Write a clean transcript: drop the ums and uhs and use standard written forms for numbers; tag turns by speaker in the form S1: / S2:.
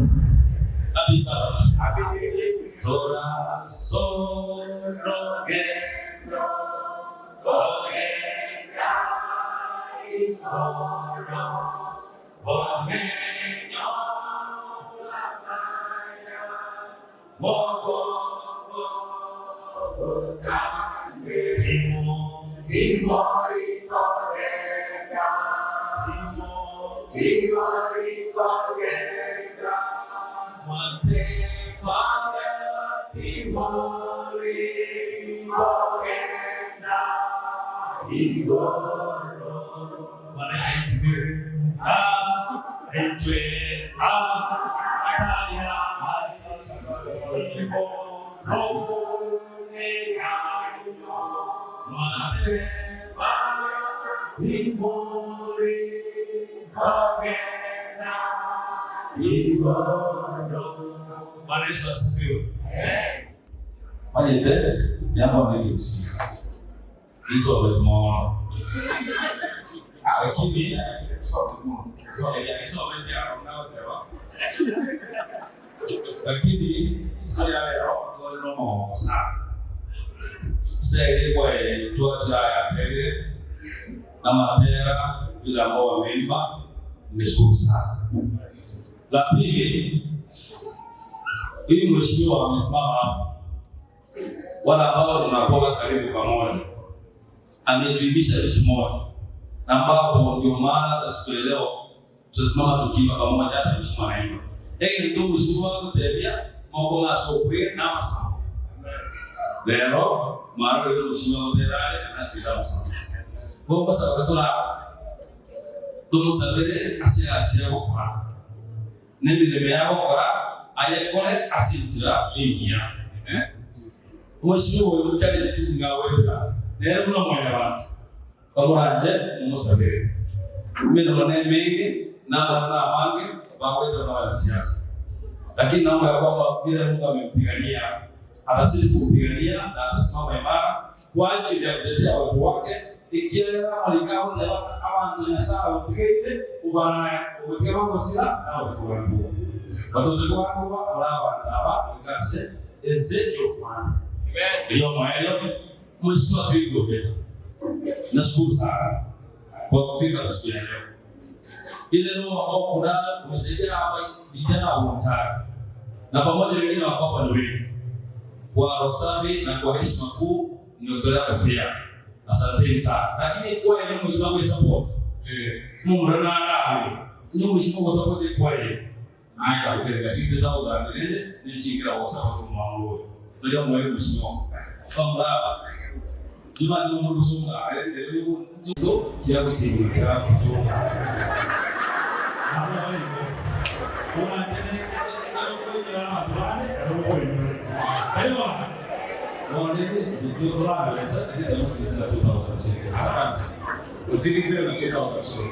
S1: Happy Sabbath. Tora soroge, ogega ikoro, omenyo lamaya, moko otane, timo ikorega, timo ikorega, mate pare timori ikorega, igoro. Bwana Yesu asifiwe. Etwe ataya ibo roneganyo mate pare timori ikorega, igoro. Bwana Yesu asifiwe. Mayende yamba nikusikia. Hizo wemo. Asumi lakini haya leo kwa sana. Sasa kwa tuacha ya pele na mapera bila ambao wameimba nimeshukuru sana. La pili, ili mheshimiwa amesimama hapa, wala ambao tunakuwa karibu pamoja, ametuibisha kitu moja ambapo ndio maana siku leo tunasimama tukiwa pamoja hata mheshimiwa naimba. Ndio mheshimiwa kutembea mambo na sokwe na masama. Leo mara ndio mheshimiwa Mderale anasita sana. Kwa sababu tumusabire asia kwa nende yao kwa ayekole asitira ingia. Mheshimiwa wewe mtali sisi ngaweka. Leo kuna mmoja wangu. Kaburanje umusabire. Mimi ndo mengi na mange wakwenda na siasa. Lakini naomba ya kwamba bila Mungu amempigania, atasiri kupigania na atasimama imara kwa ajili ya kutetea watu wake. Ikiwa alikao na abantu nyasara utigende ubana ubikema sila na watu wangu. Watoto wangu wala aba ikase ezeyo kwa. Amen. Hiyo maana mwisho wa hiyo kitu. Nashukuru sana kwa kufika siku ya leo. Ile leo ambao kuna kusaidia hapa vijana wa mtaa. Na pamoja wengine wako hapa ni wengi. Kwa rosafi na kwa heshima kuu nimetolea kofia. Asante sana. Lakini kwa ile mheshimiwa wa support. Mungu na ni mheshimiwa wa support kwa ile. Aka kwa 60,000 nende ni chingira wa support mwangu. Ndio mwe mheshimiwa. Kama Juma ni Mungu songa aendelee ndio tia kusimama tia kusonga. Hapo wale kuna tena ndio kwa madwane ndio kwa wale ndio kwa sasa ndio sisi 2006 sasa usinikize na 2006